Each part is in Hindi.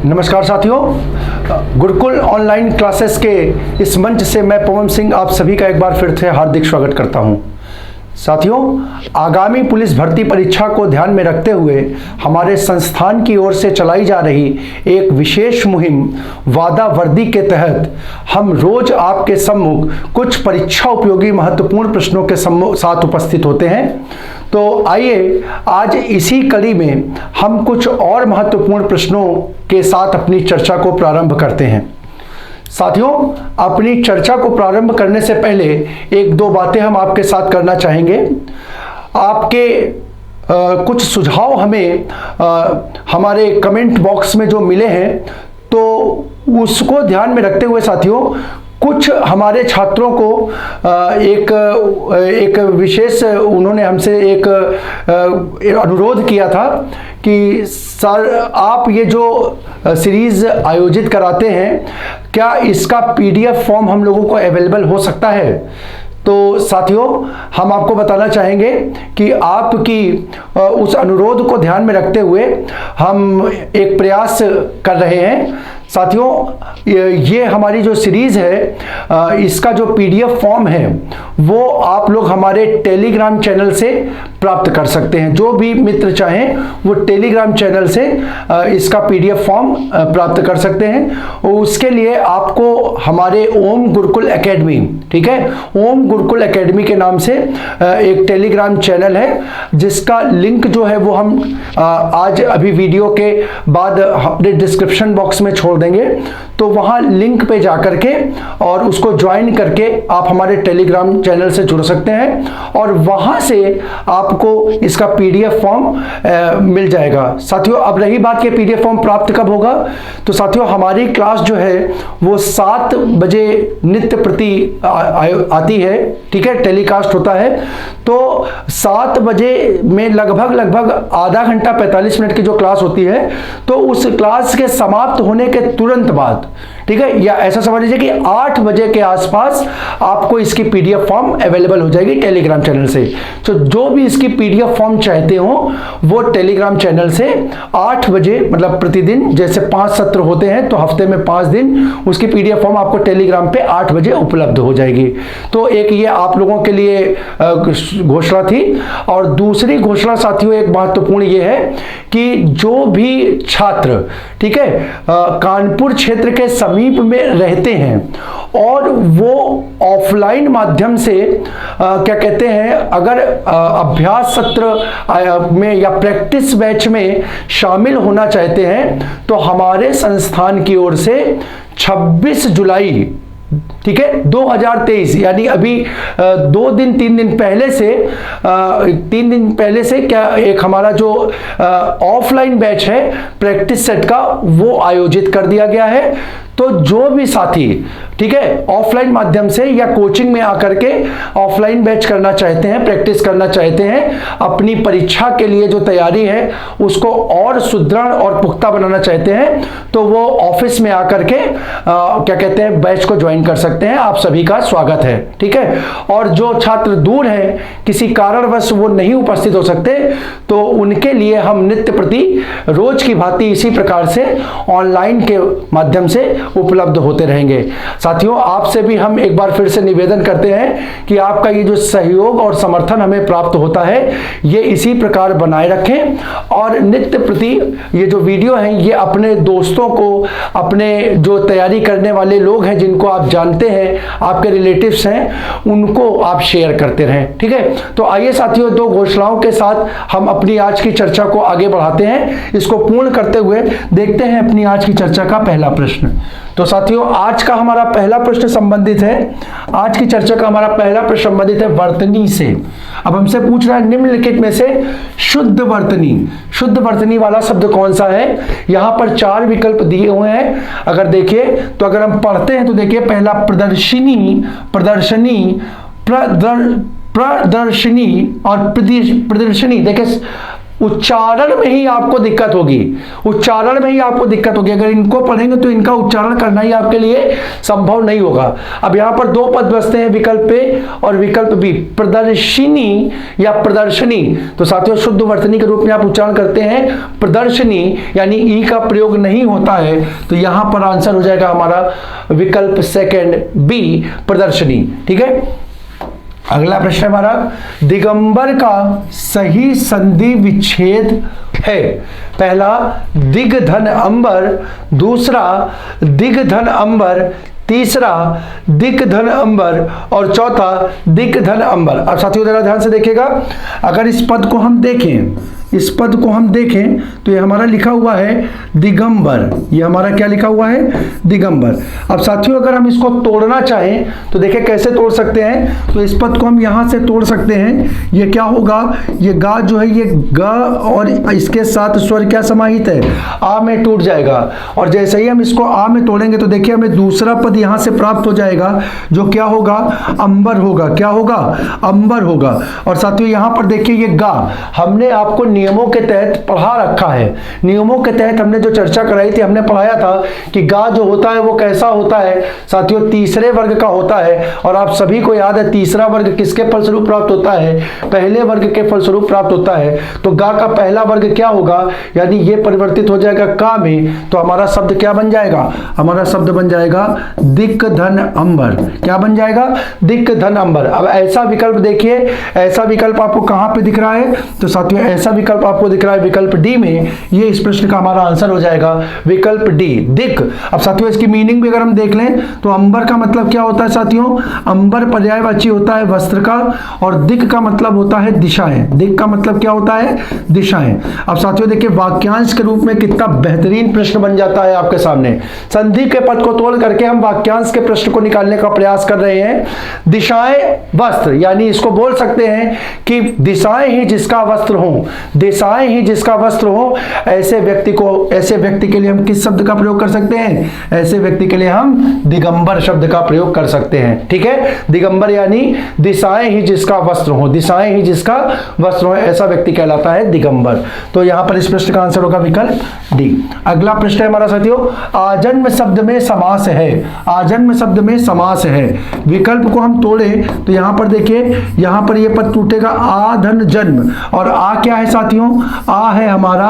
नमस्कार साथियों, गुरुकुल ऑनलाइन क्लासेस के इस मंच से मैं पवन सिंह आप सभी का एक बार फिर से हार्दिक स्वागत करता हूं। साथियों, आगामी पुलिस भर्ती परीक्षा को ध्यान में रखते हुए हमारे संस्थान की ओर से चलाई जा रही एक विशेष मुहिम वादा वर्दी के तहत हम रोज आपके सम्मुख कुछ परीक्षा उपयोगी महत्वपूर्ण प्रश्नों के साथ उपस्थित होते हैं। तो आइए आज इसी कड़ी में हम कुछ और महत्वपूर्ण प्रश्नों के साथ अपनी चर्चा को प्रारंभ करते हैं। साथियों, अपनी चर्चा को प्रारंभ करने से पहले एक दो बातें हम आपके साथ करना चाहेंगे। आपके कुछ सुझाव हमें हमारे कमेंट बॉक्स में जो मिले हैं, तो उसको ध्यान में रखते हुए साथियों, कुछ हमारे छात्रों को एक विशेष उन्होंने हमसे एक अनुरोध किया था कि सर, आप ये जो सीरीज़ आयोजित कराते हैं, क्या इसका पीडीएफ फॉर्म हम लोगों को अवेलेबल हो सकता है? तो साथियों, हम आपको बताना चाहेंगे कि आपकी उस अनुरोध को ध्यान में रखते हुए हम एक प्रयास कर रहे हैं। साथियों, ये हमारी जो सीरीज़ है, इसका जो पीडीएफ फॉर्म है वो आप लोग हमारे टेलीग्राम चैनल से प्राप्त कर सकते हैं। जो भी मित्र चाहें वो टेलीग्राम चैनल से इसका पीडीएफ फॉर्म प्राप्त कर सकते हैं। उसके लिए आपको हमारे ओम गुरुकुल एकेडमी, ठीक है, ओम गुरुकुल एकेडमी के नाम से एक टेलीग्राम चैनल है, जिसका लिंक जो है वो हम आज अभी वीडियो के बाद अपने डिस्क्रिप्शन बॉक्स में छोड़ देंगे। तो वहां लिंक पे जाकर के और उसको ज्वाइन करके आप हमारे टेलीग्राम चैनल से जुड़ सकते हैं और वहां से आपको इसका पीडीएफ फॉर्म मिल जाएगा। साथियों, अब रही बात कि पीडीएफ फॉर्म प्राप्त कब होगा, तो साथियों हमारी क्लास जो है वो 7 बजे नित्य प्रति आती है, ठीक है, टेलीकास्ट होता है। तो 7 बजे में लगभग आधा घंटा 45 मिनट की जो क्लास होती है, तो उस क्लास के समाप्त होने के तुरंत बाद, ठीक है, या ऐसा समझ लीजिए कि 8 बजे के आसपास आपको इसकी पीडीएफ फॉर्म अवेलेबल हो जाएगी टेलीग्राम चैनल से। तो जो भी इसकी पीडीएफ फॉर्म चाहते हो वो टेलीग्राम चैनल से 8 बजे, मतलब प्रतिदिन जैसे 5 सत्र होते हैं तो हफ्ते में 5 दिन उसकी पीडीएफ फॉर्म आपको टेलीग्राम पे 8 बजे उपलब्ध हो जाएगी। तो एक ये आप लोगों के लिए घोषणा थी। और दूसरी घोषणा साथियों एक महत्वपूर्ण ये है कि जो भी छात्र, ठीक है, कानपुर क्षेत्र के समीप में रहते हैं और वो ऑफलाइन माध्यम से क्या कहते हैं, अगर अभ्यास सत्र में या प्रैक्टिस बैच में शामिल होना चाहते हैं, तो हमारे संस्थान की ओर से 26 जुलाई, ठीक है, 2023, यानी अभी 3 दिन पहले से 3 दिन पहले से क्या एक हमारा जो ऑफलाइन बैच है प्रैक्टिस सेट का, वो आयोजित कर दिया गया है। तो जो भी साथी, ठीक है, ऑफलाइन माध्यम से या कोचिंग में आकर के ऑफलाइन बैच करना चाहते हैं, प्रैक्टिस करना चाहते हैं, अपनी परीक्षा के लिए जो तैयारी है उसको और सुदृढ़ और पुख्ता बनाना चाहते हैं, तो वो ऑफिस में आकर के क्या कहते हैं बैच को ज्वाइन कर सकते हैं। आप सभी का स्वागत है, ठीक है। और जो छात्र दूर हैं, किसी कारणवश वो नहीं उपस्थित हो सकते, तो उनके लिए हम नित्य प्रति रोज की भांति इसी प्रकार से ऑनलाइन के माध्यम से उपलब्ध होते रहेंगे। साथियों, आपसे भी हम एक बार फिर से निवेदन करते हैं कि आपका ये जो सहयोग और समर्थन हमें प्राप्त होता है, ये इसी प्रकार बनाए रखें और नित्य प्रति ये जो वीडियो हैं ये अपने दोस्तों को, अपने जो तैयारी करने वाले लोग हैं जिनको आप जानते हैं, आपके रिलेटिव्स हैं, उनको आप शेयर करते रहें, ठीक है। तो आइए साथियों, 2 घोषणाओं के साथ हम अपनी आज की चर्चा को आगे बढ़ाते हैं। इसको पूर्ण करते हुए देखते हैं अपनी आज की चर्चा का पहला प्रश्न। तो साथियों, आज का हमारा पहला प्रश्न संबंधित है, आज की चर्चा का हमारा पहला प्रश्न संबंधित है वर्तनी से। अब हमसे पूछ रहा है निम्नलिखित में से शुद्ध वर्तनी वाला शब्द कौन सा है। यहां पर 4 विकल्प दिए हुए हैं। अगर देखिए, तो अगर हम पढ़ते हैं तो देखिए, पहला प्रदर्शनी और प्रदर्शनी। देखिए उच्चारण में ही आपको दिक्कत होगी, उच्चारण में ही आपको दिक्कत होगी। अगर इनको पढ़ेंगे तो इनका उच्चारण करना ही आपके लिए संभव नहीं होगा। अब यहां पर दो पद बचते हैं, विकल्प ए और विकल्प बी, प्रदर्शिनी या प्रदर्शनी। तो साथियों शुद्ध वर्तनी के रूप में आप उच्चारण करते हैं प्रदर्शनी, यानी ई का प्रयोग नहीं होता है। तो यहां पर आंसर हो जाएगा हमारा विकल्प सेकंड बी, प्रदर्शनी। ठीक है, अगला प्रश्न हमारा, दिगंबर का सही संधि विच्छेद है। पहला दिग्धन अंबर, दूसरा दिग्धन अंबर, तीसरा दिग्धन अंबर और चौथा दिग्धन अंबर। अब साथियों जरा ध्यान से देखिएगा, अगर इस पद को हम देखें, इस पद को हम देखें तो ये हमारा लिखा हुआ है दिगंबर, ये हमारा क्या लिखा हुआ है, दिगंबर। अब साथियों अगर हम इसको तोड़ना चाहें तो देखिए कैसे तोड़ सकते हैं। तो इस पद को हम यहां से तोड़ सकते हैं। ये क्या होगा, ये गा जो है ये ग और इसके साथ स्वर क्या समाहित है, आ में टूट जाएगा। और जैसे ही हम इसको आ में तोड़ेंगे तो देखिए हमें दूसरा पद यहां से प्राप्त हो जाएगा जो क्या होगा, अंबर होगा। क्या होगा, अंबर होगा। और साथियों यहां पर देखिए ये गा हमने आपको नियमों के तहत पढ़ा रखा है। नियमों के तहत हमने जो चर्चा कराई थी, हमने पढ़ाया था कि गा जो होता है वो कैसा होता है साथियों, तीसरे वर्ग का होता है। और आप सभी को याद है तीसरा वर्ग किसके फलस्वरूप प्राप्त होता है, पहले वर्ग के फलस्वरूप प्राप्त होता है। तो गा का पहला वर्ग क्या होगा, यानी ये परिवर्तित हो जाएगा का में। तो हमारा शब्द क्या बन जाएगा, हमारा शब्द बन जाएगा दिग्धन अंबर। क्या बन जाएगा, दिग्धन अंबर। अब ऐसा विकल्प देखिए, ऐसा विकल्प आपको कहां पे दिख रहा है, तो साथियों ऐसा विकल्प आपको दिख रहा है विकल्प डी में। ये इस प्रश्न का हमारा आंसर हो जाएगा विकल्प डी, दिक। अब साथियों इसकी मीनिंग भी अगर हम देख लें तो अंबर का मतलब क्या होता है साथियों, अंबर पर्यायवाची होता है वस्त्र का, और दिक का मतलब होता है दिशाएं। दिक का मतलब क्या होता है, दिशाएं। अब साथियों देखिए वाक्यांश के रूप में कितना बेहतरीन प्रश्न बन जाता है आपके सामने। संधि के पद को तोड़ करके हम वाक्यांश के प्रश्न को निकालने का प्रयास कर रहे हैं। दिशाएं वस्त्र, यानी इसको बोल सकते हैं कि दिशाएं ही जिसका वस्त्र हो, दिशाएं ही जिसका वस्त्र हो, ऐसे व्यक्ति को, ऐसे व्यक्ति के लिए हम किस शब्द का प्रयोग कर सकते हैं, ऐसे व्यक्ति के लिए हम दिगंबर शब्द का प्रयोग कर सकते हैं। ठीक है, दिगंबर यानी दिशाएं ही जिसका वस्त्र हो, दिशाएं ही जिसका वस्त्र हो, ऐसा व्यक्ति कहलाता है दिगंबर। तो यहां पर इस प्रश्न का आंसर होगा विकल्प डी। अगला प्रश्न है हमारा साथियों, आजन्म शब्द में समास है। आजन्म शब्द में समास है। विकल्प को हम तोड़े तो यहां पर देखिए, यहां पर यह पद टूटेगा आधन जन्म, और आ क्या है साथियों, आ है हमारा,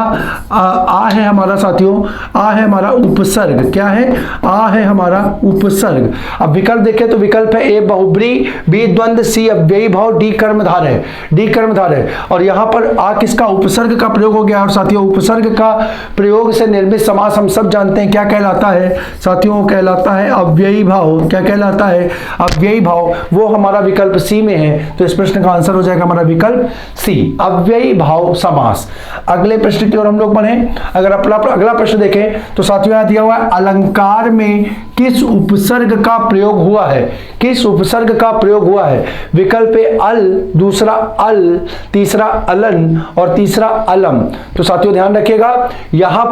आ है हमारा साथियों, आ है हमारा उपसर्ग। क्या है, आ है हमारा उपसर्ग। अब विकल्प देखें तो विकल्प है ए बहुब्री, बी द्वंद्व, सी अव्ययी भाव, डी कर्मधार है, डी कर्मधार है। और यहां पर आ किसका, उपसर्ग का प्रयोग हो गया। और साथियों उपसर्ग का प्रयोग से निर्मित समास हम सब जानते हैं क्या कहलाता है साथियों, कहलाता है अव्ययी भाव। क्या कहलाता है, अव्ययी भाव। वो हमारा विकल्प सी में है। तो इस प्रश्न का आंसर हो जाएगा हमारा विकल्प सी, अव्ययी भाव समास। अगले प्रश्न की ओर हम लोग बढ़े। अगर अगला प्रश्न देखें तो साथियों यहां दिया हुआ है अलंकार में किस उपसर्ग का प्रयोग हुआ है, किस उपसर्ग का प्रयोग हुआ है। विकल्प ए अल, दूसरा अल, तीसरा अलन और तीसरा अलम। तो साथियों ध्यान रखिएगा, यहां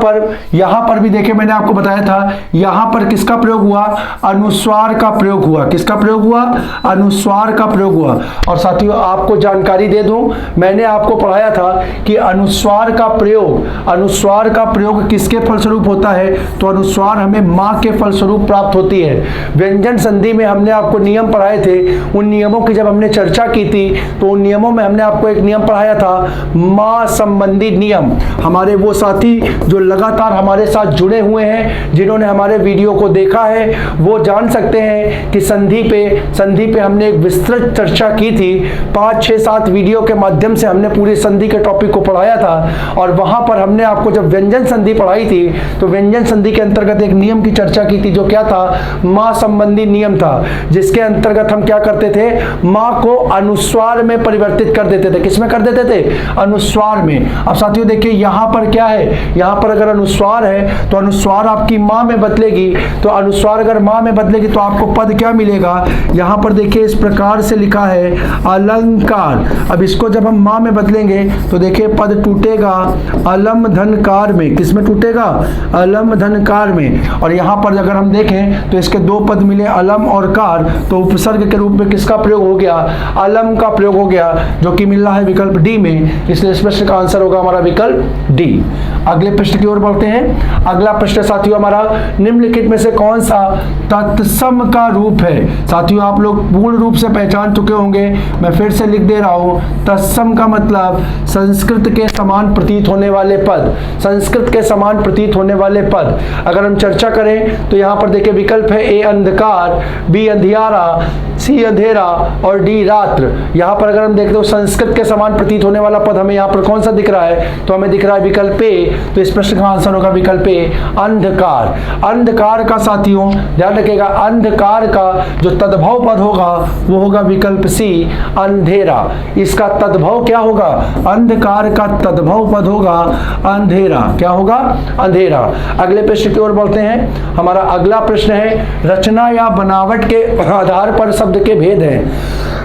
पर भी देखिए मैंने आपको बताया था, यहां पर किसका प्रयोग हुआ, अनुस्वार का प्रयोग हुआ। किसका प्रयोग हुआ, अनुस्वार का प्रयोग हुआ। और साथियों आपको जानकारी दे दूं, मैंने आपको पढ़ाया था कि अनुस्वार का प्रयोग किसके फलस्वरूप होता है, तो अनुस्वार हमें मां के फलस्वरूप प्राप्त होती है। व्यंजन संधि में हमने आपको नियम पढ़ाए थे, उन नियमों की जब हमने चर्चा की थी तो उन नियमों में हमने आपको एक नियम पढ़ाया था मां संबंधी नियम। हमारे वो साथी जो लगातार हमारे साथ जुड़े हुए हैं, जिन्होंने हमारे वीडियो को देखा है, वो जान सकते हैं कि संधि पे हमने एक विस्तृत चर्चा की थी। 5, 6, 7 वीडियो के माध्यम से हमने पूरी संधि के टॉपिक को पढ़ाया था। और वहां पर हमने आपको जब व्यंजन संधि पढ़ाई थी तो व्यंजन संधि के अंतर्गत एक नियम की चर्चा की थी जो क्या था, मां संबंधी नियम था, जिसके अंतर्गत हम क्या करते थे, मां को अनुस्वार में परिवर्तित कर देते थे। किसमें कर देते थे, अनुस्वार में। अब साथियों देखिए यहां पर क्या है, यहां पर अगर अनुस्वार है तो अनुस्वार आपकी मां में बदलेगी। तो अनुस्वार अगर मां में बदलेगी तो आपको पद क्या मिलेगा, यहां पर देखिए इस प्रकार से लिखा है अलंकार। अब इसको जब हम मां में बदलेंगे तो देखिए पद टूटेगा अलम धनकार में। किसमें टूटेगा, अलम धनकार में। और यहां पर अगर हम देखें देखें तो इसके दो पद मिले, अलम और कार, तो उपसर्ग के रूप में किसका प्रयोग हो गया, अलम का प्रयोग हो गया, जो कि मिल रहा है विकल्प डी में। इसलिए इस प्रश्न का आंसर होगा हमारा विकल्प डी। अगले प्रश्न की ओर बढ़ते हैं। अगला प्रश्न साथियों हमारा, निम्नलिखित में से कौन सा तत्सम का रूप है। साथियों आप लोग पूर्ण रूप से पहचान चुके होंगे, मैं फिर से लिख दे रहा हूं। तत्सम का मतलब संस्कृत के समान प्रतीत होने वाले पद, संस्कृत के समान प्रतीत होने वाले पद। अगर हम चर्चा करें तो यहां पर देखिए विकल्प है ए अंधकार, बी अंधियारा, सी अंधेरा और डी रात्र। यहां पर अगर हम देखते हो संस्कृत के समान प्रतीत होने वाला पद हमें यहां पर कौन सा दिख रहा है, तो हमें दिख रहा है विकल्प ए। तो इस प्रश्न का आंसर होगा विकल्प ए, अंधकार। अंधकार का साथियों ध्यान रखिएगा, अंधकार का जो तद्भव पद होगा वो होगा विकल्प सी, अंधेरा। इसका तद्भव क्या होगा, अंधकार का तद्भव पद होगा अंधेरा। क्या होगा, अंधेरा। अगले प्रश्न की ओर बढ़ते हैं। हमारा अगला प्रश्न है, रचना या बनावट के आधार पर शब्द के भेद हैं।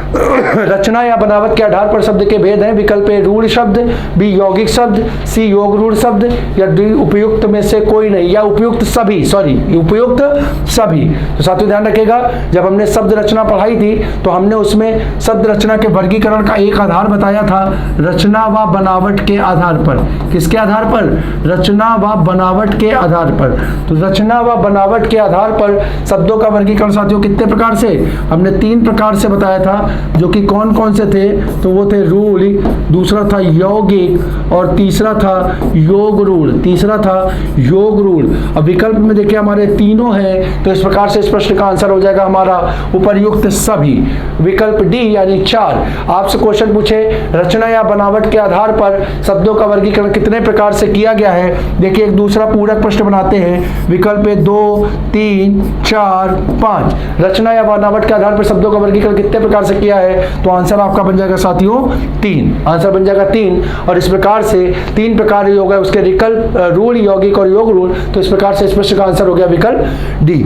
रचना या बनावट के आधार पर शब्द के भेद हैं। विकल्प ए रूढ़ शब्द, बी यौगिक शब्द, सी योग रूढ़ शब्द या डी उपयुक्त में से कोई नहीं, या उपयुक्त सभी, उपयुक्त सभी। तो साथियों ध्यान रखिएगा, जब हमने शब्द रचना पढ़ाई थी तो हमने उसमें शब्द रचना के वर्गीकरण का एक आधार बताया था, रचना व बनावट के आधार पर। किसके आधार पर, रचना व बनावट के आधार पर। तो रचना व बनावट के आधार पर शब्दों का वर्गीकरण साथियों कितने प्रकार से, हमने 3 प्रकार से बताया था, जो कि कौन कौन से थे, तो वो थे रूढ़, दूसरा था यौगिक और तीसरा था योग रूढ़, तीसरा था योग रूढ़। अब विकल्प में देखिए हमारे तीनों हैं, तो इस प्रकार से इस प्रश्न का आंसर हो जाएगा हमारा उपर्युक्त सभी, विकल्प डी यानी 4। आपसे क्वेश्चन पूछे रचना या बनावट के आधार पर शब्दों का वर्गीकरण कितने प्रकार से किया गया है, देखिए एक दूसरा पूरक प्रश्न बनाते हैं। विकल्प 2, 3, 4, 5। रचना या बनावट के आधार पर शब्दों का वर्गीकरण कितने प्रकार से किया है, तो आंसर आपका बन जाएगा साथियों 3। आंसर बन जाएगा 3। और इस प्रकार से 3 प्रकार योग है उसके विकल्प रूढ़, यौगिक और योग रूढ़। तो इस प्रकार से इस प्रश्न का आंसर हो गया विकल्प डी।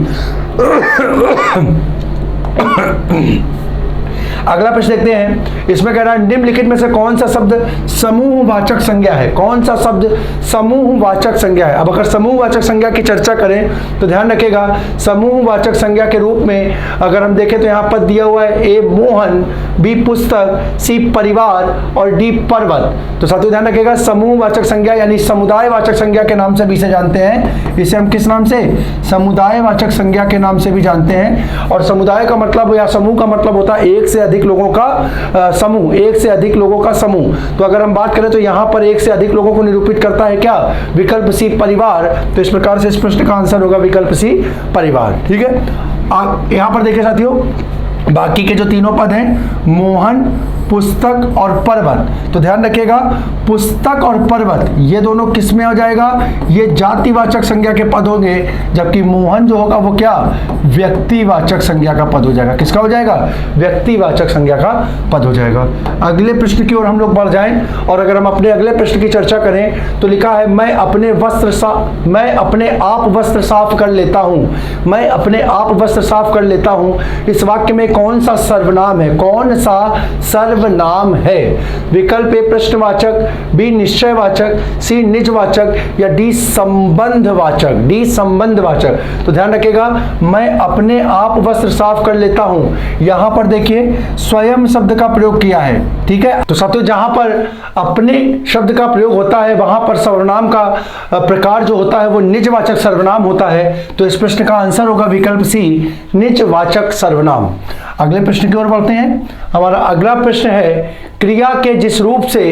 अगला प्रश्न देखते हैं। इसमें कह रहा है निम्नलिखित में से कौन सा शब्द समूहवाचक संज्ञा है, कौन सा शब्द समूहवाचक संज्ञा है। अब अगर समूहवाचक संज्ञा की चर्चा करें तो ध्यान रखिएगा, समूहवाचक संज्ञा के रूप में अगर हम देखें तो यहाँ पद दिया हुआ है, ए मोहन, बी पुस्तक, सी परिवार और डी पर्वत। तो साथियों ध्यान रखिएगा, समूहवाचक संज्ञा यानी समुदायवाचक संज्ञा के नाम से भी इसे जानते हैं। इसे हम किस नाम से, समुदायवाचक संज्ञा के नाम से भी जानते हैं। और समुदाय का मतलब या समूह का मतलब होता है एक से अधिक लोगों का समूह, एक से अधिक लोगों का समूह। तो अगर हम बात करें तो यहां पर एक से अधिक लोगों को निरूपित करता है क्या, विकल्प सी परिवार। तो इस प्रकार से इस प्रश्न का आंसर होगा विकल्प सी परिवार। ठीक है, यहां पर देखिए साथियों बाकी के जो तीनों पद हैं, मोहन, पुस्तक और पर्वत, तो ध्यान रखिएगा पुस्तक और पर्वत ये दोनों किस में हो जाएगा, ये जातिवाचक संज्ञा के पद होंगे, जबकि मोहन जो होगा वो क्या, व्यक्तिवाचक संज्ञा का पद हो जाएगा। किसका हो जाएगा, व्यक्तिवाचक संज्ञा का पद हो जाएगा। अगले प्रश्न की ओर हम लोग बढ़ जाएं और अगर हम अपने अगले प्रश्न की चर्चा करें तो लिखा है मैं अपने आप वस्त्र साफ कर लेता हूं, मैं अपने आप वस्त्र साफ कर लेता हूं। इस वाक्य में कौन सा सर्वनाम है, कौन सा सर्वनाम है। विकल्प ए प्रश्नवाचक, बी निश्चयवाचक, सी निजवाचक या डी संबंधवाचक, डी संबंधवाचक। तो ध्यान रखिएगा मैं अपने आप वस्त्र साफ कर लेता हूं, यहां पर देखिए स्वयं शब्द का प्रयोग किया है। ठीक है, तो साथियों जहां पर अपने शब्द का प्रयोग होता है वहां पर सर्वनाम का प्रकार जो होता है वो निजवाचक सर्वनाम होता है। तो इस प्रश्न का आंसर होगा विकल्प सी, निजवाचक सर्वनाम। अगले प्रश्न की ओर बढ़ते हैं। हमारा अगला प्रश्न है क्रिया के जिस रूप से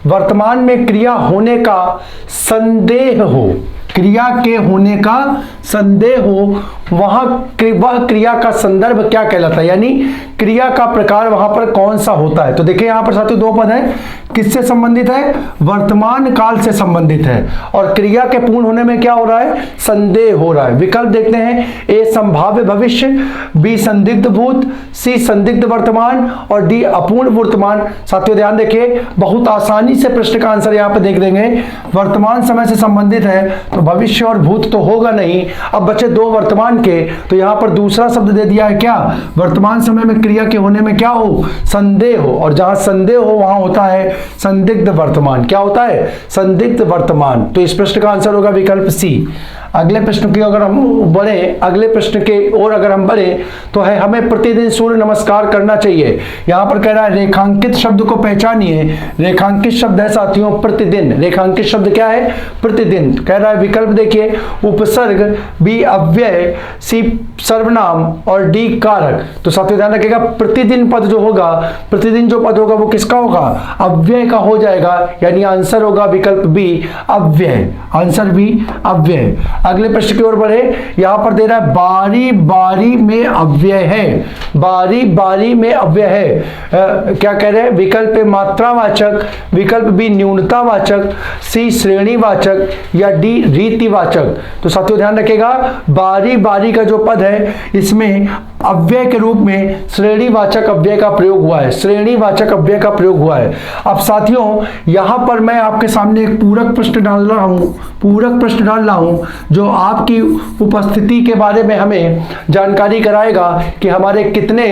वर्तमान में क्रिया होने का संदेह हो, क्रिया के होने का संदेह हो, वह क्रिया का संदर्भ क्या कहलाता है, यानी क्रिया का प्रकार वहां पर कौन सा होता है। तो देखिए यहां पर साथियों दो पद हैं, किससे संबंधित है, वर्तमान काल से संबंधित है और क्रिया के पूर्ण होने में क्या हो रहा है, संदेह हो रहा है। विकल्प देखते हैं, ए संभाव्य भविष्य, बी संदिग्ध भूत, सी संदिग्ध वर्तमान और डी अपूर्ण वर्तमान। साथियों ध्यान देखिए बहुत आसानी से प्रश्न का आंसर यहां पर देख देंगे। वर्तमान समय से संबंधित है तो भविष्य और भूत तो होगा नहीं, अब बचे दो वर्तमान के, तो यहां पर दूसरा शब्द दे दिया है क्या, वर्तमान समय में क्रिया के होने में क्या हो, संदेह हो, और जहां संदेह हो वहां होता है संदिग्ध वर्तमान। क्या होता है, संदिग्ध वर्तमान। तो इस प्रश्न का आंसर होगा विकल्प सी। अगले प्रश्न की अगर हम बढ़े, अगले प्रश्न के और अगर हम बढ़े तो है हमें प्रतिदिन सूर्य नमस्कार करना चाहिए। यहां पर कह रहा है रेखांकित शब्द को पहचानिए। रेखांकित शब्द है साथियों प्रतिदिन। रेखांकित शब्द क्या है? प्रतिदिन। कह रहा है विकल्प देखिए, उपसर्ग, बी अव्यय, सी सर्वनाम और डी कारक। तो साथियों ध्यान रखिएगा, प्रतिदिन पद जो होगा, प्रतिदिन जो पद होगा वो किसका होगा? अव्यय का हो जाएगा, यानी आंसर होगा विकल्प बी अव्यय। आंसर बी अव्यय। अगले प्रश्न की ओर बढ़े, यहां पर दे रहा है बारी बारी में अव्यय है। बारी बारी में अव्यय है। क्या कह रहे हैं? विकल्प ए मात्रावाचक, विकल्प बी न्यूनतावाचक, सी श्रेणीवाचक या डी रीतिवाचक। तो साथियों ध्यान रखिएगा, बारी बारी का जो पद है इसमें अव्यय के रूप में श्रेणीवाचक अव्यय का प्रयोग हुआ है। श्रेणीवाचक अव्यय का प्रयोग हुआ है। अब साथियों यहां पर मैं आपके सामने एक पूरक प्रश्न डाल रहा हूं, पूरक प्रश्न डाल रहा हूं जो आपकी उपस्थिति के बारे में हमें जानकारी कराएगा कि हमारे कितने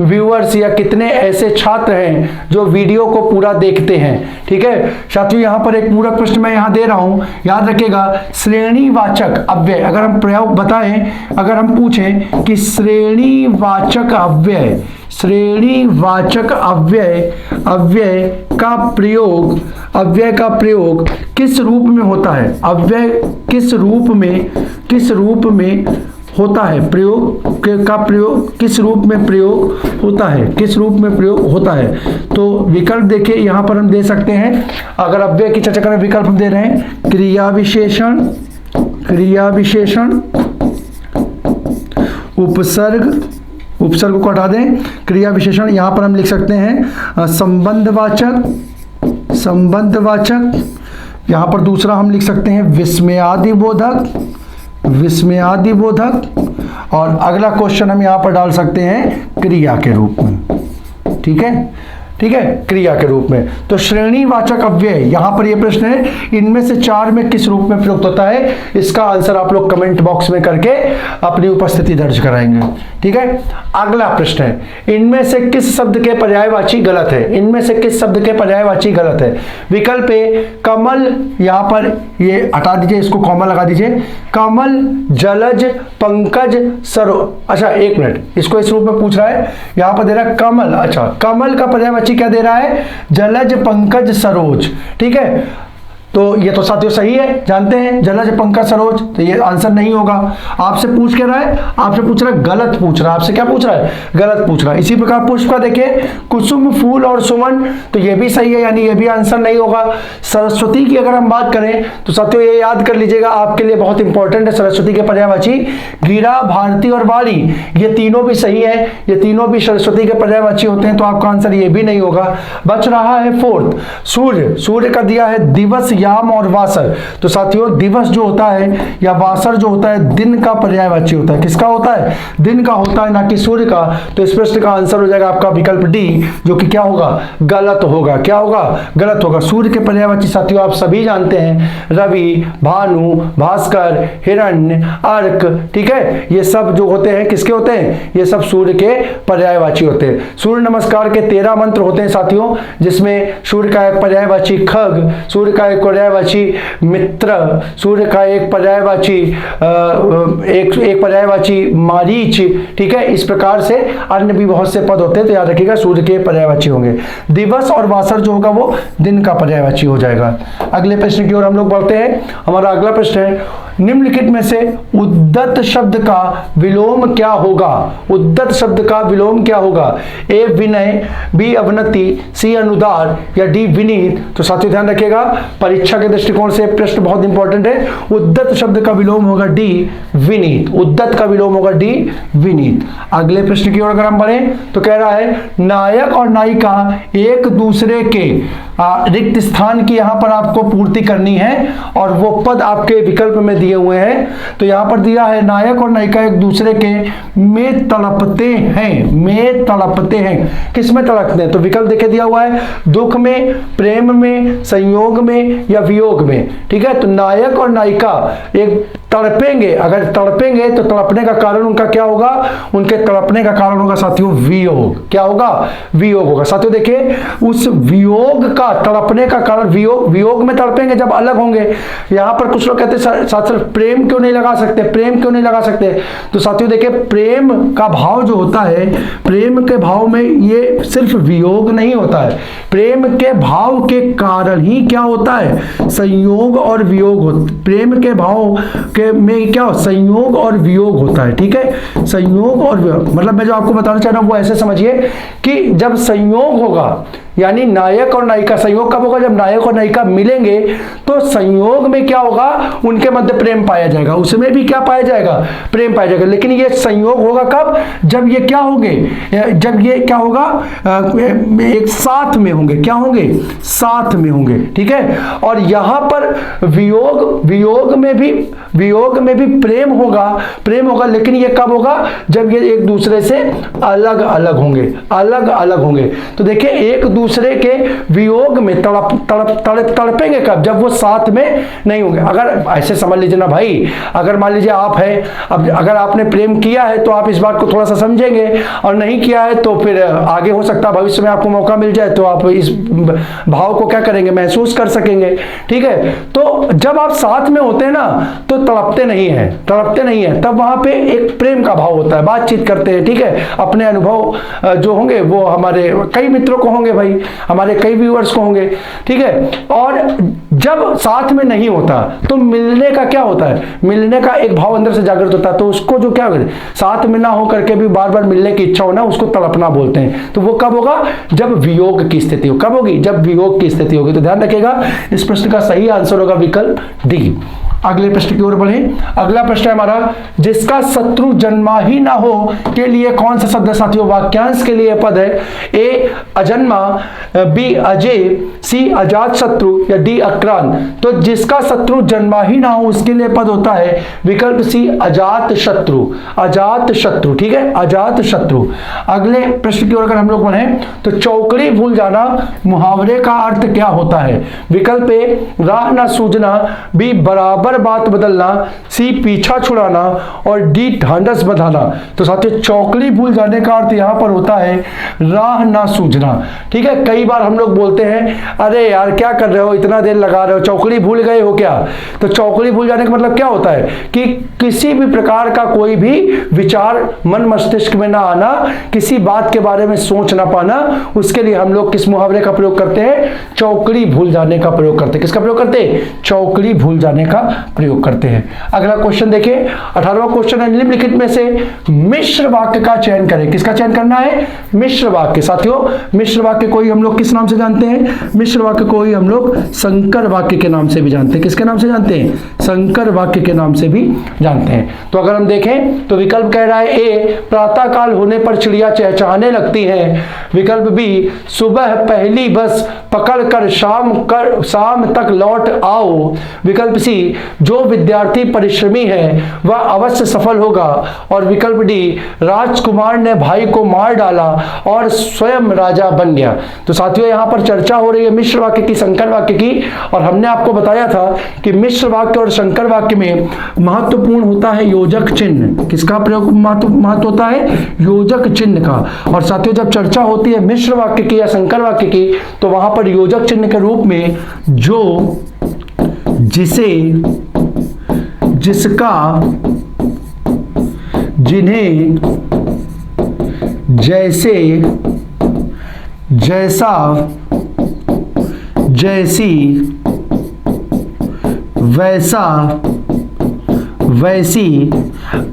व्यूअर्स या कितने ऐसे छात्र हैं जो वीडियो को पूरा देखते हैं। ठीक है साथियों, यहां पर एक पूरक प्रश्न मैं यहां दे रहा हूं, याद रखिएगा। श्रेणीवाचक अव्यय, अगर हम प्रयोग बताएं, अगर हम पूछें कि श्रेणीवाचक अव्यय, श्रेणीवाचक अव्यय, अव्यय का प्रयोग, अव्यय का प्रयोग किस रूप में होता है? अव्यय किस रूप में होता है? प्रयोग का प्रयोग किस रूप में प्रयोग होता है? किस रूप में प्रयोग होता है? तो विकल्प देखिए यहां पर हम दे सकते हैं। अगर अव्यय की चर्चा करें, विकल्प हम दे रहे हैं क्रिया विशेषण, क्रिया विशेषण, उपसर्ग, उपसर्ग को हटा दें, क्रिया विशेषण। यहां पर हम लिख सकते हैं संबंधवाचक, संबंधवाचक। यहां पर दूसरा हम लिख सकते हैं विस्मयादिबोधक, विस्मयादिबोधक। और अगला क्वेश्चन हम यहां पर डाल सकते हैं क्रिया के रूप में। ठीक है, ठीक है, क्रिया के रूप में। तो श्रेणीवाचक अव्यय, यहां पर यह प्रश्न है, इनमें से चार में किस रूप में प्रयुक्त होता है? इसका आंसर आप लोग कमेंट बॉक्स में करके अपनी उपस्थिति दर्ज कराएंगे। ठीक है, अगला प्रश्न है, इनमें से किस शब्द के पर्यायवाची गलत है? इनमें से किस शब्द के पर्यायवाची गलत है? विकल्प ए कमल, यहां पर ये हटा दीजिए, इसको कॉमा लगा दीजिए, कमल, जलज, पंकज, सरो। अच्छा एक मिनट, इसको इस रूप में पूछ रहा है, यहां पर दे रहा है कमल। अच्छा, कमल का पर्यायवाची क्या दे रहा है? जलज, पंकज, सरोज। ठीक है, तो ये तो साथियों सही है, जानते हैं जलज, पंकज, सरोज। तो ये आंसर नहीं होगा। आपसे पूछ के रहा है, आपसे पूछ रहा है, गलत पूछ रहा है। आपसे क्या पूछ रहा है? गलत पूछ रहा है। इसी प्रकार पुष्प का देखिए, कुसुम, फूल और सुमन, तो ये भी सही है, यानी ये भी आंसर नहीं होगा। सरस्वती की अगर हम बात करें तो साथियों ये याद कर लीजिएगा, आपके लिए बहुत इंपॉर्टेंट है सरस्वती के पर्यायवाची, गिरा, भारती और वाणी, ये तीनों भी सही है, ये तीनों भी सरस्वती के पर्यायवाची होते हैं। तो आपका आंसर ये भी नहीं होगा। बच रहा है फोर्थ, सूर्य। सूर्य का दिया है दिवस, याम और वासर। तो साथियों दिवस जो होता है या वासर जो होता है दिन का पर्यायवाची होता है। किसका होता है? दिन का होता है, ना कि सूर्य का। तो इस प्रश्न का आंसर हो जाएगा आपका विकल्प डी, जो कि क्या होगा? गलत होगा। क्या होगा? गलत होगा। सूर्य के पर्यायवाची साथियों आप सभी जानते हैं, रवि, भानु, भास्कर, हिरण्य, अर्क। ठीक है, ये सब जो होते हैं किसके होते हैं? ये सब सूर्य के पर्यायवाची होते हैं। सूर्य नमस्कार के 13 मंत्र होते हैं साथियों, जिसमें सूर्य का एक पर्यायवाची खग, सूर्य का एक पर्यायवाची मित्र, सूर्य का एक पर्यायवाची एक पर्यायवाची मारीच। ठीक है, इस प्रकार से अन्य भी बहुत से पद होते हैं, तो याद रखिएगा सूर्य के पर्यायवाची होंगे। दिवस और वासर जो होगा वो दिन का पर्यायवाची हो जाएगा। अगले प्रश्न की ओर हम लोग बढ़ते हैं। हमारा अगला प्रश्न है, निम्नलिखित में से उद्दत शब्द का विलोम क्या होगा? उद्दत शब्द का विलोम क्या होगा? ए विनय, बी अवनति, सी अनुदार या डी विनीत। तो साथियों ध्यान रखिएगा, परीक्षा के दृष्टिकोण से प्रश्न बहुत इंपॉर्टेंट है। उद्दत शब्द का विलोम होगा डी विनीत। उद्दत का विलोम होगा डी विनीत। अगले प्रश्न की ओर अगर हम बढ़े तो कह रहा है, नायक और नायिका एक दूसरे के रिक्त स्थान की यहां पर आपको पूर्ति करनी है, और वो पद आपके विकल्प में दिए हुए हैं। तो यहां पर दिया है, नायक और नायिका एक दूसरे के में तड़पते हैं। में तड़पते हैं, किस में तड़पते हैं? तो विकल्प देखे दिया हुआ है, दुख में, प्रेम में, संयोग में या वियोग में। ठीक है, तो नायक और नायिका एक तड़पेंगे, अगर तड़पेंगे तो तड़पने का कारण उनका क्या होगा, उनके तड़पने का कारण होगा साथियों वियोग। क्या होगा, वियोग होगा। साथियों देखिए उस वियोग का, तड़पने का कारण वियोग, वियोग में तड़पेंगे जब अलग होंगे। यहां पर कुछ लोग कहते हैं साथ प्रेम क्यों नहीं लगा सकते, प्रेम क्यों नहीं लगा सकते। तो साथियों देखिए प्रेम का भाव जो होता है, प्रेम के भाव में ये सिर्फ वियोग नहीं होता है, प्रेम के भाव के कारण ही क्या होता है, संयोग और वियोग होता है। प्रेम के भाव के में क्या संयोग और वियोग होता है। ठीक है, संयोग और वियोग मतलब मैं जो आपको बताना चाह रहा हूं वो ऐसे समझिए कि जब संयोग होगा यानी नायक और नायिका, संयोग कब होगा, जब नायक और नायिका मिलेंगे तो संयोग में क्या होगा, उनके मध्य प्रेम पाया जाएगा, उसमें भी क्या पाया जाएगा, प्रेम पाया जाएगा। लेकिन ये संयोग होगा कब, जब ये क्या होंगे, जब ये क्या होगा, एक साथ में होंगे। क्या होंगे, साथ में होंगे। ठीक है, और यहां पर वियोग, वियोग में भी प्रेम होगा, प्रेम होगा, लेकिन ये कब होगा, जब ये एक दूसरे से अलग अलग होंगे, अलग अलग होंगे। तो देखिए एक दूसरे के वियोग में तड़पेंगे कब, जब वो साथ में नहीं होंगे। अगर ऐसे समझ लीजिए ना भाई, अगर मान लीजिए आप है, अब अगर आपने प्रेम किया है तो आप इस बात को थोड़ा सा समझेंगे, और नहीं किया है तो फिर आगे हो सकता है भविष्य में आपको मौका मिल जाए तो आप इस भाव को क्या करेंगे, महसूस कर सकेंगे। ठीक है, तो जब आप साथ में होते हैं ना तो तड़पते नहीं है, तड़पते नहीं है, तब वहां पे एक प्रेम का भाव होता है, बातचीत करते हैं। ठीक है, अपने अनुभव जो होंगे वो हमारे कई मित्रों को होंगे भाई, हमारे कई व्यूअर्स को होंगे। ठीक है, और जब साथ में नहीं होता तो मिलने का क्या होता है, मिलने का एक भाव अंदर से जागृत होता है, तो उसको जो क्या करते, साथ में ना हो करके भी बार बार मिलने की इच्छा होना, उसको तड़पना बोलते हैं। तो वो कब होगा, जब वियोग की स्थिति हो। कब होगी, जब वियोग की स्थिति होगी। तो ध्यान रखिएगा इस प्रश्न का सही आंसर होगा विकल्प डी। अगले प्रश्न की ओर बढ़े। अगला प्रश्न है हमारा, जिसका शत्रु जन्मा ही ना हो के लिए कौन सा शब्द है साथियों, वाक्यांश के लिए पद है। ए अजन्मा, बी अजय, सी अजात शत्रु या डी अक्रांत। तो जिसका शत्रु जन्मा ही ना हो उसके लिए पद होता है विकल्प सी अजात शत्रु, अजात शत्रु। ठीक है, अजात शत्रु। अगले प्रश्न की ओर अगर हम लोग बढ़े तो चौकड़ी भूल जाना मुहावरे का अर्थ क्या होता है। विकल्प ए राह ना सूझना, बी बराबर बात बदलना, सी पीछा छुड़ाना और डी ढांढस बंधाना। तो साथियों चौकड़ी भूल जाने का अर्थ यहां पर होता है राह ना सूझना। ठीक है, कई बार हम लोग बोलते हैं अरे यार क्या कर रहे हो, इतना देर लगा रहे हो, चौकड़ी भूल गए हो क्या। तो चौकड़ी भूल जाने का मतलब क्या होता है कि किसी भी प्रकार का कोई भी विचार मन मस्तिष्क में ना आना, किसी बात के बारे में सोच ना पाना, उसके लिए हम लोग किस मुहावरे का प्रयोग करते हैं, चौकड़ी भूल जाने का प्रयोग करते हैं। किसका प्रयोग करते हैं, चौकड़ी भूल जाने का प्रयोग करते हैं। अगला क्वेश्चन देखिए, 18वां क्वेश्चन है, निम्नलिखित में से मिश्र वाक्य का चयन करें। किसका चयन करना है, मिश्र वाक्य। साथियों मिश्र वाक्य को ही हम लोग किस नाम से जानते हैं, मिश्र वाक्य को ही हम लोग संकर वाक्य के नाम से भी जानते हैं। किसके नाम से जानते हैं, संकर वाक्य के नाम से भी जानते हैं। तो अगर हम देखें तो विकल्प कह रहा है ए प्रातः काल होने पर चिड़िया चहचहाने लगती है। विकल्प बी सुबह पहली बस पकड़कर शाम तक लौट आओ। विकल्प सी जो विद्यार्थी परिश्रमी है वह अवश्य सफल होगा। और विकल्प डी राजकुमार ने भाई को मार डाला और स्वयं राजा बन गया। तो साथियों यहां पर चर्चा हो रही है मिश्र वाक्य की, संकर वाक्य की, और हमने आपको बताया था कि मिश्र वाक्य और संकर वाक्य में महत्वपूर्ण होता है योजक चिन्ह। किसका प्रयोग महत्व होता है, योजक चिन्ह का। और साथियों जब चर्चा होती है मिश्र वाक्य की या संकर वाक्य की तो वहां पर योजक चिन्ह के रूप में जो, जिसे, जिसका, जिन्हें, जैसे, जैसा, जैसी, वैसा, वैसी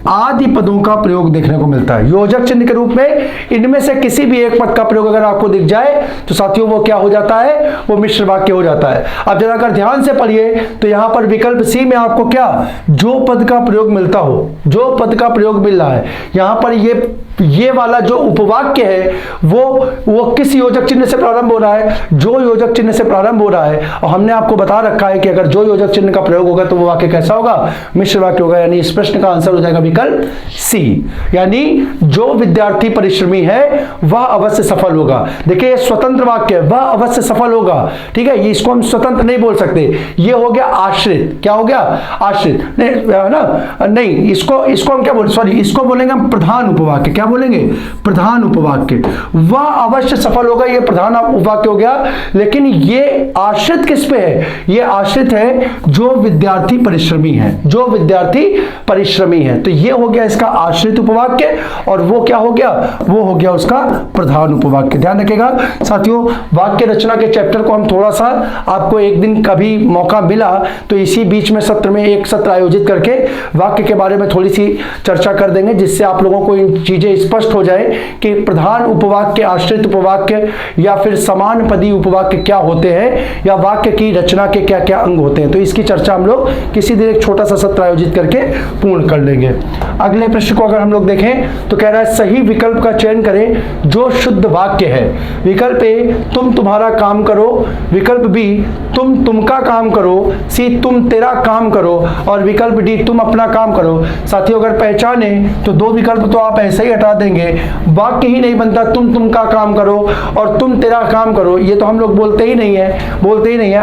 आदि पदों का प्रयोग देखने को मिलता है योजक चिन्ह के रूप में। इनमें से किसी भी एक पद का प्रयोग अगर आपको दिख जाए तो साथियों वो क्या हो जाता है, वो मिश्र वाक्य हो जाता है। अब जरा अगर ध्यान से पढ़िए तो यहां पर विकल्प सी में आपको क्या, जो पद का प्रयोग मिलता हो, जो पद का प्रयोग मिल रहा है, यहां पर ये ये वाला जो उपवाक्य है वो किस योजक चिन्ह से प्रारंभ हो रहा है? जो योजक चिन्ह से प्रारंभ हो रहा है। और हमने आपको बता रखा है कि अगर जो योजक चिन्ह का प्रयोग होगा तो वो वाक्य कैसा होगा? मिश्र वाक्य होगा। यानी इस प्रश्न का आंसर हो जाएगा विकल्प सी, यानी जो विद्यार्थी परिश्रमी है वह अवश्य सफल होगा। देखिए ये स्वतंत्र वाक्य है, वह अवश्य सफल होगा, ठीक है। इसको हम स्वतंत्र नहीं बोल सकते, ये हो गया आश्रित। क्या हो गया? आश्रित, नहीं है ना, नहीं, इसको हम क्या बोल, सॉरी, इसको बोलेंगे हम प्रधान उपवाक्य। क्या बोलेंगे? प्रधान उपवाक्य। वह अवश्य सफल होगा, ये प्रधान उपवाक्य हो गया। लेकिन ये आश्रित किस पे है? ये आश्रित है जो विद्यार्थी परिश्रमी है, जो विद्यार्थी परिश्रमी है। तो ये हो गया इसका आश्रित उपवाक्य, और वो क्या हो गया? वो हो गया उसका प्रधान उपवाक्य। ध्यान रखिएगा साथियों, वाक्य रचना के चैप्टर को हम थोड़ा सा, आपको एक दिन कभी मौका मिला तो इसी बीच में सत्र में एक सत्र आयोजित करके वाक्य के बारे में थोड़ी सी चर्चा कर देंगे, जिससे आप लोगों को इन चीजें स्पष्ट हो जाए कि प्रधान उपवाक्य, आश्रित उपवाक्य या फिर समान पदी उपवाक्य क्या होते हैं, या वाक्य की रचना के क्या क्या अंग होते हैं। तो इसकी चर्चा हम लोग किसी दिन एक छोटा सा सत्र आयोजित करके पूर्ण कर लेंगे। अगले प्रश्न को अगर हम लोग देखें तो कह रहा है सही विकल्प का चयन करें जो शुद्ध वाक्य है। विकल्प ए तुम तुम्हारा काम करो, विकल्प बी तुम तुमका काम करो, सी तुम तेरा काम करो, और विकल्प डी तुम अपना काम करो। साथियों अगर पहचाने तो दो विकल्प तो आप ऐसे ही हटा देंगे, वाक्य ही नहीं बनता तुम तुमका काम करो और तुम तेरा काम करो, ये तो हम लोग बोलते ही नहीं है।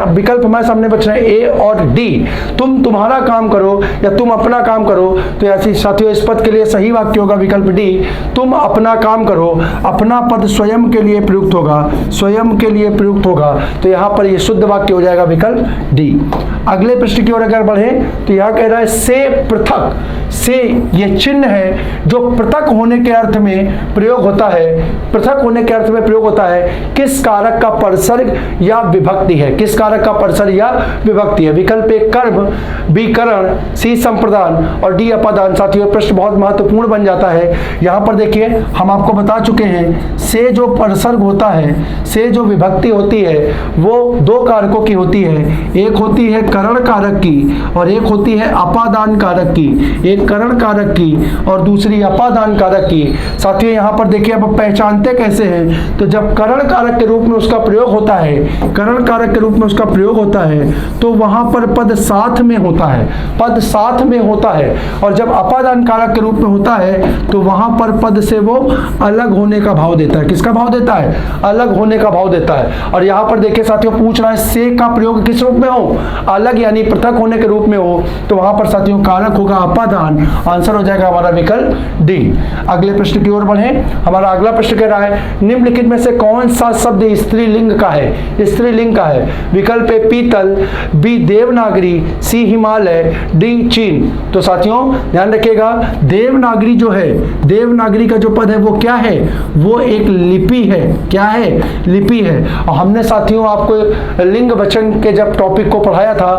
विकल्प हमारे सामने बच रहे हैं ए और डी, तुम तुम्हारा काम करो या तुम अपना काम करो। तो ऐसी साथियों इस पद के लिए सही वाक्य होगा विकल्प डी, तुम अपना काम करो। अपना पद स्वयं के लिए प्रयुक्त होगा, स्वयं के लिए प्रयुक्त होगा, तो यहां पर यह शुद्ध वाक्य हो जाएगा विकल्प डी। अगले प्रश्न की ओर अगर बढ़े तो यह कह रहा है से पृथक, से ये चिन्ह है जो पृथक होने के अर्थ में प्रयोग होता है, पृथक होने के अर्थ में प्रयोग होता है, किस कारक का परसर्ग या विभक्ति है? किस कारक का परसर्ग या विभक्ति है? विकल्प ए कर्म, बी करण, सी संप्रदान और डी अपादान। साथियों प्रश्न बहुत महत्वपूर्ण बन जाता है। यहां पर देखिए हम आपको बता चुके हैं से जो परसर्ग होता है, से जो विभक्ति होती है वो दो कारकों की होती है, एक होती है करण कारक की और एक होती है अपादान कारक की, एक करण कारक की और दूसरी अपादान कारक की। साथियों यहाँ पर देखिए अब पहचानते कैसे हैं, तो जब करण कारक के रूप में उसका प्रयोग होता है, करण कारक के रूप में उसका प्रयोग होता है तो वहां पर पद साथ में होता है, पद साथ में होता है, और जब अपादान कारक के रूप में होता है तो वहां पर पद से वो अलग होने का भाव देता है। किसका भाव देता है? अलग होने का भाव देता है। और यहाँ पर देखिए साथियों पूछ रहा है से का प्रयोग किस रूप में हो? अलग यानी पृथक होने के रूप में हो, तो वहां पर साथियों कारक होगा अपादान। आंसर हो जाएगा हमारा विकल्प डी। अगले प्रश्न की ओर बढ़े। हमारा अगला प्रश्न कह रहा है निम्नलिखित में से कौन सा शब्द स्त्रीलिंग का है? स्त्रीलिंग का है। विकल्प ए पीतल, बी देवनागरी, सी हिमालय, डी चीन। तो साथियों ध्यान रखिएगा देवनागरी जो है, देवनागरी का जो पद है वो क्या है? वो एक लिपि है। क्या है? लिपि है। और हमने साथियों आपको लिंग वचन के जब टॉपिक को पढ़ाया था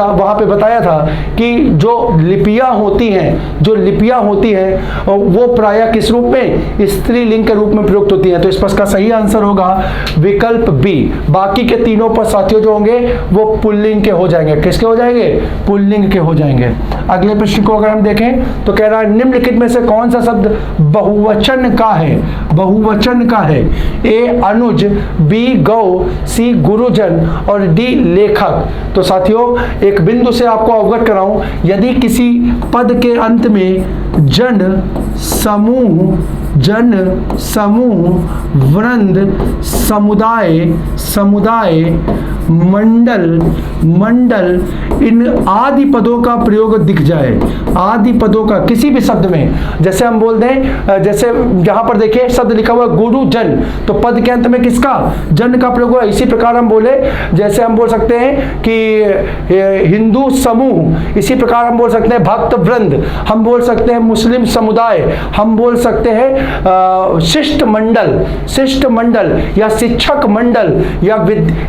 वहां पे बताया था कि जो लिपियां होती हैं, जो लिपियां होती हैं वो प्रायः किस रूप में? स्त्रीलिंग के रूप में प्रयुक्त होती हैं। तो इस पर का सही आंसर होगा विकल्प बी। बाकी के तीनों पर साथियों जो होंगे वो पुल्लिंग के हो जाएंगे। किसके हो जाएंगे? पुल्लिंग के हो जाएंगे। अगले प्रश्न को अगर हम देखें तो कह रहा है निम्नलिखित में से कौन सा शब्द बहुवचन का है? बहुवचन का है। ए अनुज, बी गौ, सी गुरुजन और डी लेखक। तो साथियों एक बिंदु से आपको अवगत कराऊं, यदि किसी पद के अंत में जन समूह, वृंद, समुदाय, मंडल इन आदि पदों का प्रयोग दिख जाए, आदि पदों का किसी भी शब्द में, जैसे हम बोल दें, जैसे यहां पर देखिए शब्द लिखा हुआ गुरुजन, तो पद के अंत में किसका? जन का प्रयोग हुआ। इसी प्रकार हम बोले, जैसे हम बोल सकते हैं कि हिंदू समूह, इसी प्रकार हम बोल सकते हैं भक्त वृंद, हम बोल सकते हैं मुस्लिम समुदाय, हम बोल सकते हैं शिष्ट मंडल या शिक्षक मंडल, या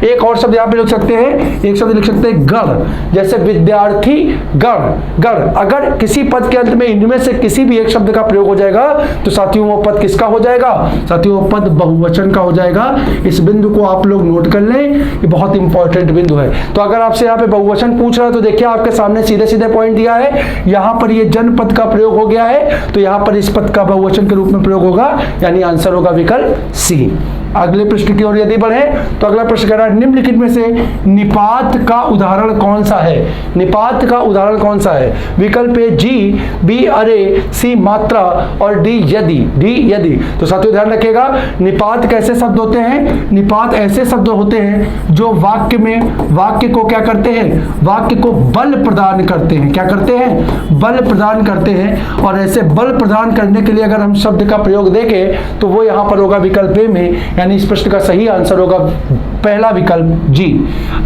एक और शब्द यहाँ पे लिख सकते हैं, एक शब्द लिख सकते हैं गण, जैसे विद्यार्थी गण, गण। अगर किसी पद के अंत में इनमें से किसी भी एक शब्द का प्रयोग हो जाएगा तो साथियों वो पद किसका हो जाएगा? साथियों वो पद बहुवचन का हो जाएगा। इस बिंदु को आप लोग नोट कर लें, ये बहुत इंपॉर्टेंट बिंदु है। तो अगर आपसे यहाँ पे बहुवचन पूछ रहा है तो देखिए आपके सामने सीधे सीधे पॉइंट दिया है, यहाँ पर ये जनपद का प्रयोग हो गया है तो यहाँ पर इस पद का बहुवचन के रूप में प्रयोग होगा, यानी आंसर होगा विकल्प सी। अगले प्रश्न की ओर यदि बढ़े तो अगला प्रश्न कह रहा है निम्नलिखित में से निपात का उदाहरण कौन सा है? निपात का उदाहरण कौन सा है? विकल्प ए जी, बी अरे, सी मात्रा और डी यदि। डी यदि। तो साथियों ध्यान रखिएगा, निपात कैसे शब्द होते हैं? निपात ऐसे शब्द होते हैं जो वाक्य में वाक्य को क्या करते हैं? वाक्य को बल प्रदान करते हैं। क्या करते हैं? बल प्रदान करते हैं। और ऐसे बल प्रदान करने के लिए अगर हम शब्द का प्रयोग देखें तो वो यहाँ पर होगा विकल्प ए में, यानी इस प्रश्न का सही आंसर होगा पहला विकल्प जी।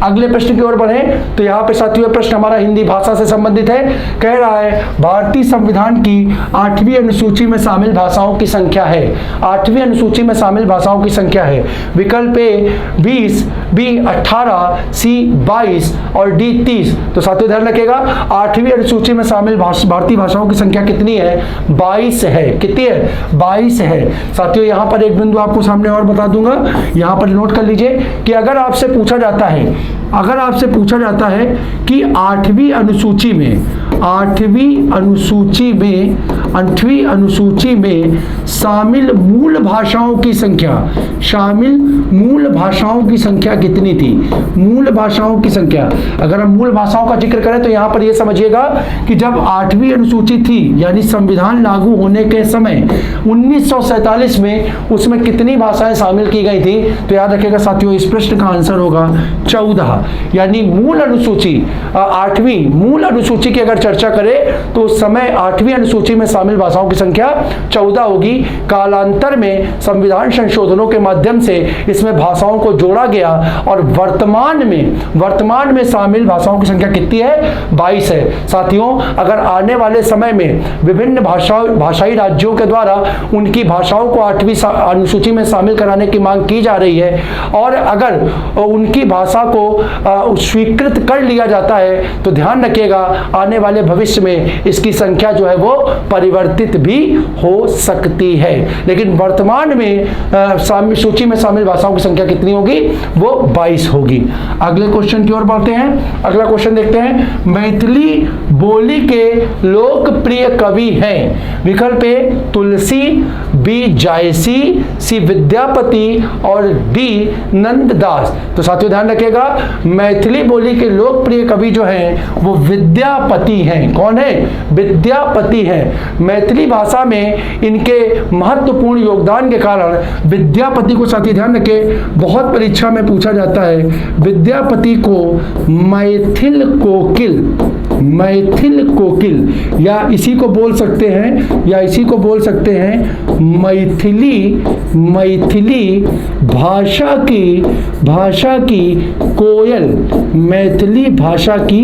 अगले प्रश्न की ओर बढ़े तो यहाँ पे साथियों प्रश्न हमारा हिंदी भाषा से संबंधित है। कह रहा है भारतीय संविधान की 8वीं अनुसूची में शामिल भाषाओं की संख्या है। 8वीं अनुसूची में शामिल भाषाओं की संख्या है। विकल्प ए 20, बी 18, सी 22 और डी 30। तो साथियों ध्यान रखिएगा 8वीं अनुसूची में शामिल भारतीय भाषाओं की संख्या कितनी है? 22 है। कितनी है? 22 है। साथियों यहाँ पर एक बिंदु आपको सामने और बता दूंगा, यहाँ पर नोट कर लीजिए कि अगर आपसे पूछा जाता है, अगर आपसे पूछा जाता है कि 8वीं अनुसूची में शामिल मूल भाषाओं की संख्या, शामिल मूल भाषाओं की संख्या कितनी थी? मूल भाषाओं की संख्या, अगर हम मूल भाषाओं का जिक्र करें तो यहां पर यह समझिएगा कि जब 8वीं अनुसूची थी यानी संविधान लागू होने के समय 1947 में उसमें कितनी भाषाएं शामिल की गई थी? तो याद रखिएगा साथियों इस प्रश्न का आंसर होगा 14। यानी मूल अनुसूची 8वीं मूल अनुसूची की अगर चर्चा करें तो उस समय 8वीं अनुसूची में शामिल भाषाओं की संख्या 14 होगी। कालांतर में संविधान संशोधनों के माध्यम से इसमें भाषाओं को जोड़ा गया और वर्तमान में शामिल भाषाओं की संख्या कितनी है? 22 है। साथियों अगर आने वाले समय में विभिन्न भाषाई राज्यों के द्वारा उनकी भाषाओं को 8वीं अनुसूची में शामिल कराने की मांग की जा रही है और अगर उनकी भाषा को स्वीकृत कर लिया जाता है तो ध्यान रखिएगा आने वाले भविष्य में इसकी संख्या जो है वो परिवर्तित भी हो सकती है। लेकिन वर्तमान में सूची में शामिल भाषाओं की संख्या कितनी होगी? वो 22 होगी। अगले क्वेश्चन की ओर बढ़ते हैं। अगला क्वेश्चन देखते हैं, मैथिली बोली के लोकप्रिय कवि हैं। विकल्प ए तुलसी, बी जायसी, सी विद्यापति और डी नंददास। तो साथियों ध्यान रखिएगा मैथिली बोली के लोकप्रिय कवि जो हैं वो विद्यापति हैं। कौन है? विद्यापति हैं। मैथिली भाषा में इनके महत्वपूर्ण योगदान के कारण विद्यापति को साथी ध्यान रखें बहुत परीक्षा में पूछा जाता है। विद्यापति को मैथिल कोकिल या इसी को बोल सकते हैं मैथिली भाषा की कोयल, मैथिली भाषा की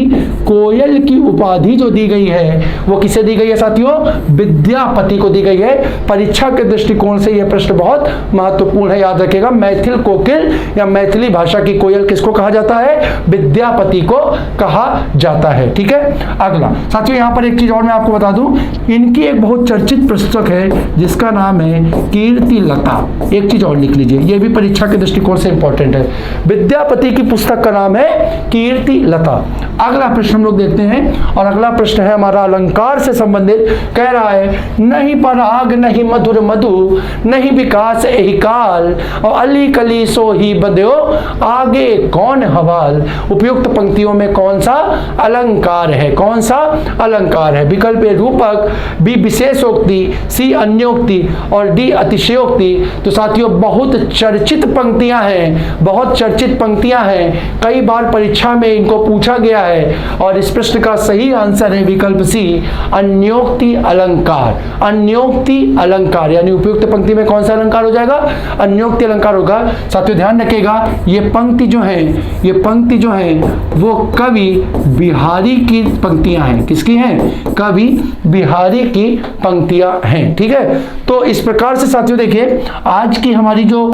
कोयल की उपाधि जो दी गई है वो किसे दी गई है साथियों? विद्यापति को दी गई है। परीक्षा के दृष्टिकोण से यह प्रश्न बहुत महत्वपूर्ण है। याद रखिएगा मैथिल कोकिल या मैथिली भाषा की कोयल किसको कहा जाता है? विद्यापति को कहा जाता है। ठीक है। अगला साथियों यहाँ पर एक चीज और मैं आपको बता दूं, इनकी एक बहुत चर्चित पुस्तक है जिसका नाम है कीर्ति लता। एक चीज और लिख लीजिए, यह भी परीक्षा के दृष्टिकोण से इंपॉर्टेंट है। विद्यापति की पुस्तक का नाम है कीर्ति लता। अगला प्रश्न हम लोग देखते हैं और अगला प्रश्न है हमारा अलंकार से संबंधित। कह रहा है नहीं पराग नहीं मधुर मधु नहीं विकास एहि काल और अली कली सो ही बंध्यो आगे कौन हवाल। उपयुक्त पंक्तियों में कौन सा अलंकार है? कौन सा अलंकार है? विकल्प ए रूपक, बी विशेषोक्ति, सी अन्योक्ति और डी अतिशयोक्ति। तो साथियों बहुत चर्चित पंक्तियां हैं, बहुत चर्चित पंक्तियां हैं, कई बार परीक्षा में इनको पूछा गया है और इस प्रश्न का सही आंसर है विकल्प सी अन्योक्ति अलंकार। अन्योक्ति अलंकार यानी उपयुक्त पंक्ति में कौन सा अलंकार हो जाएगा? अन्योक्ति अलंकार होगा। साथियों ध्यान रखिएगा ये पंक्ति जो है वो कवि बिहारी की की पंक्तियां हैं। किसकी हैं? कवि बिहारी की पंक्तियां हैं। ठीक है, तो इस प्रकार से साथियों देखिए आज की हमारी जो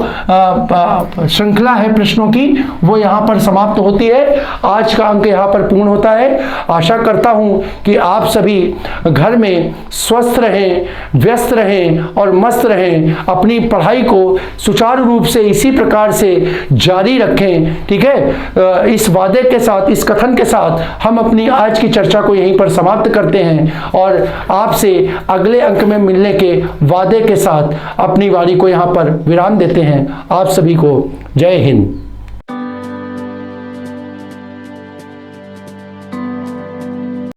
श्रृंखला है प्रश्नों की वो यहाँ पर समाप्त होती है। आज का अंक यहाँ पर पूर्ण होता है। आशा करता हूँ कि आप सभी घर में स्वस्थ रहें, व्यस्त रहें और मस्त रहें, अपनी पढ़ाई को सुचारू रूप से इसी प्रकार से जारी रखें। ठीक है, इस वादे के साथ, इस कथन के साथ हम अपनी आज की चर्चा को यहीं पर समाप्त करते हैं और आपसे अगले अंक में मिलने के वादे के साथ अपनी वाणी को यहाँ पर विराम देते हैं। आप सभी को जय हिंद।